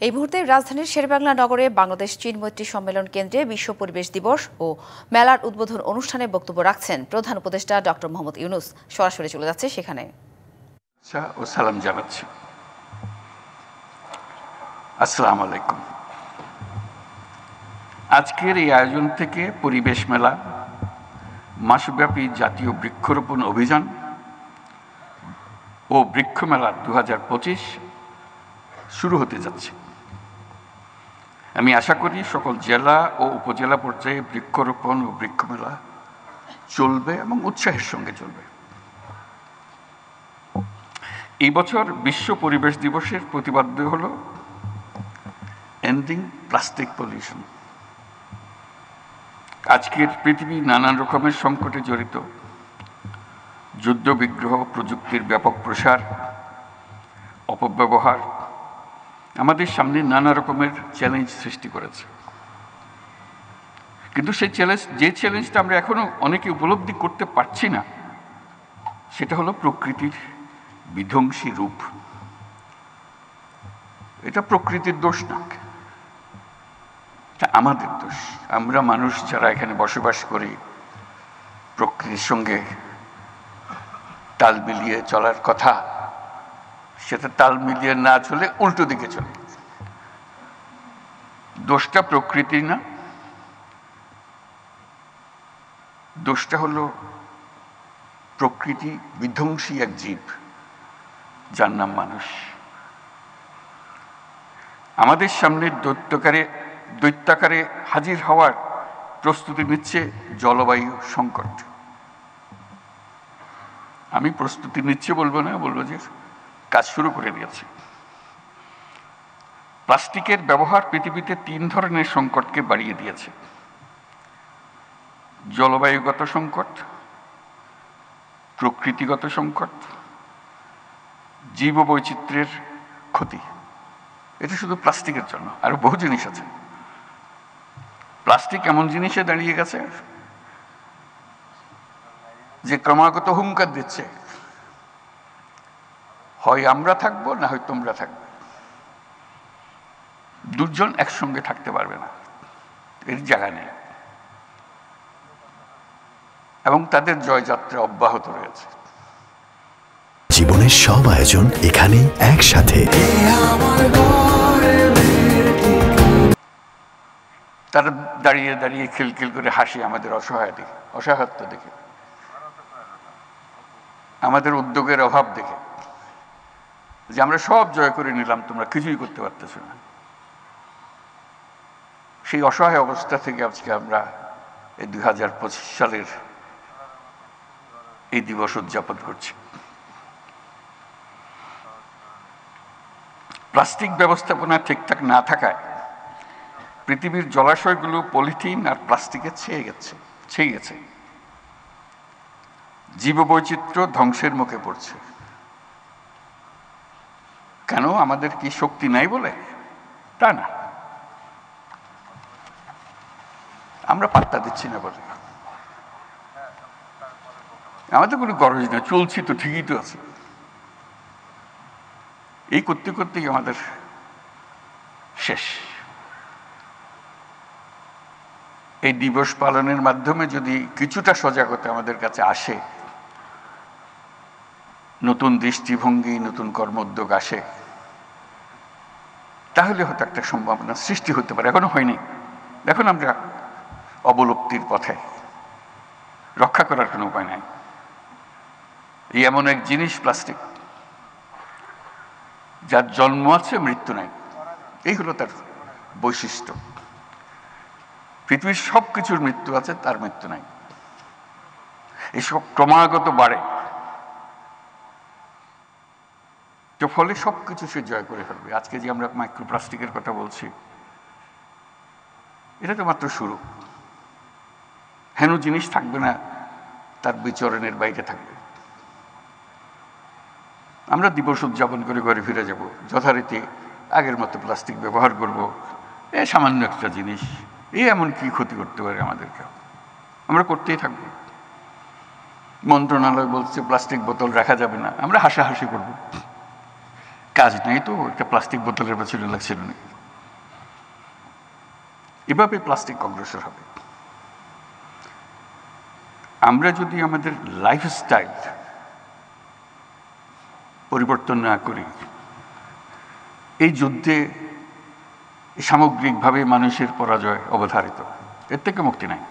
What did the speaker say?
এই মুহূর্তে রাজধানীর শেরেবাংলা নগরে বাংলাদেশ চীন মৈত্রী সম্মেলন কেন্দ্রে বিশ্ব পরিবেশ দিবস ও মেলার উদ্বোধন অনুষ্ঠানে বক্তব্য রাখছেন প্রধান উপদেষ্টা ডক্টর মোহাম্মদ ইউনূস। সরাসরি চলে যাচ্ছে সেখানে। ও সালাম জানাচ্ছি। আসসালামু আলাইকুম। আজকের এই আয়োজন থেকে পরিবেশ মেলা, মাসব্যাপী জাতীয় বৃক্ষরোপণ অভিযান ও বৃক্ষ মেলা 2025 শুরু হতে যাচ্ছে। আমি আশা করি সকল জেলা ও উপজেলা পর্যায়ে বৃক্ষরোপণ ও বৃক্ষ মেলা চলবে এবং উৎসাহের সঙ্গে চলবে। এই বছর বিশ্ব পরিবেশ দিবসের প্রতিপাদ্য হল এন্ডিং প্লাস্টিক পলিউশন। আজকের পৃথিবী নানান রকমের সংকটে জড়িত। যুদ্ধ বিগ্রহ, প্রযুক্তির ব্যাপক প্রসার, অপব্যবহার আমাদের সামনে নানা রকমের চ্যালেঞ্জ সৃষ্টি করেছে। কিন্তু সেই চ্যালেঞ্জটা আমরা এখনো অনেকে উপলব্ধি করতে পারছি না, সেটা হলো প্রকৃতির বিধ্বংসী রূপ। এটা প্রকৃতির দোষ না, এটা আমাদের দোষ। আমরা মানুষ যারা এখানে বসবাস করি, প্রকৃতির সঙ্গে তাল মিলিয়ে চলার কথা, সেটা তাল মিলিয়ে না চলে উল্টো দিকে চলে। দোষটা প্রকৃতি না, দোষটা হলো প্রকৃতি বিধ্বংসী এক জীব যার নাম মানুষ। আমাদের সামনে দৈত্যাকারে হাজির হওয়ার প্রস্তুতি নিচ্ছে জলবায়ু সংকট। আমি প্রস্তুতি নিচ্ছে বলবো না, বলবো যে কাজ শুরু করে দিয়েছে। প্লাস্টিকের ব্যবহার পৃথিবীতে 3 ধরনের সংকটকে বাড়িয়ে দিয়েছে: জলবায়ুগত সংকট, প্রকৃতিগত সংকট, জীববৈচিত্র্যের ক্ষতি। এটা শুধু প্লাস্টিকের জন্য, আরো বহু জিনিস আছে। প্লাস্টিক এমন জিনিসে দাঁড়িয়ে গেছে যে ক্রমাগত হুঙ্কার দিচ্ছে, হয় আমরা থাকবো না হয় তোমরা থাকবে। দুজন একসঙ্গে থাকতে পারবে না, এর জায়গা নেই। এবং তাদের জয়যাত্রা অব্যাহত রয়েছে। জীবনের সব আয়োজন এখানে একসাথে। তারা দাঁড়িয়ে দাঁড়িয়ে খিলখিল করে হাসি আমাদের অসহায়ত্ব দেখে, আমাদের উদ্যোগের অভাব দেখে, যে আমরা সব জয় করে নিলাম, তোমরা কিছুই করতে পারতেছ না। সেই অসহায় অবস্থা থেকে আজকে আমরা এই 2025 সালের এই দিবস উদযাপন করছি। প্লাস্টিক ব্যবস্থাপনা ঠিকঠাক না থাকায় পৃথিবীর জলাশয়গুলো পলিথিন আর প্লাস্টিকে ছেয়ে গেছে। জীববৈচিত্র্য ধ্বংসের মুখে পড়ছে। কেন? আমাদের কি শক্তি নাই বলে? তা না, আমরা পাত্তা দিচ্ছি না বলে। আমাদের কোনো গরজ না, চলছি তো, ঠিকই তো আছে। এই করতে করতেই আমাদের শেষ। এই দিবস পালনের মাধ্যমে যদি কিছুটা সজাগতা আমাদের কাছে আসে, নতুন দৃষ্টিভঙ্গি, নতুন কর্মোদ্যোগ আসে, তাহলে হয়তো একটা সম্ভাবনা সৃষ্টি হতে পারে। এখনো হয়নি। এখন আমরা অবলুপ্তির পথে, রক্ষা করার কোনো উপায় নাই। এই এমন এক জিনিস প্লাস্টিক, যার জন্ম আছে, মৃত্যু নাই। এই হলো তার বৈশিষ্ট্য। পৃথিবীর সব কিছুর মৃত্যু আছে, তার মৃত্যু নাই। এসব ক্রমাগত বাড়ে, তো ফলে সবকিছু সে জয় করে ফেলবে। আজকে যে আমরা মাইক্রোপ্লাস্টিকের কথা বলছি, এটা তো মাত্র শুরু। হেন জিনিস থাকবে না, তার বিচরণের বাইরে থাকবে। আমরা দিবস উদযাপন করে ঘরে ফিরে যাব, যথারীতি আগের মতো প্লাস্টিক ব্যবহার করব। এ সামান্য একটা জিনিস, এমন কি ক্ষতি করতে পারে আমাদেরকে? আমরা করতেই থাকব। মন্ত্রণালয় বলছে প্লাস্টিক বোতল রাখা যাবে না, আমরা হাসাহাসি করব। কাজ নেই তো একটা প্লাস্টিক বোতলের পেছনে লাগছিল না। এভাবে প্লাস্টিক অগ্রসর হবে। আমরা যদি আমাদের লাইফস্টাইল পরিবর্তন না করি, এই যুদ্ধে সামগ্রিকভাবে মানুষের পরাজয় অবধারিত, এর থেকে মুক্তি নাই।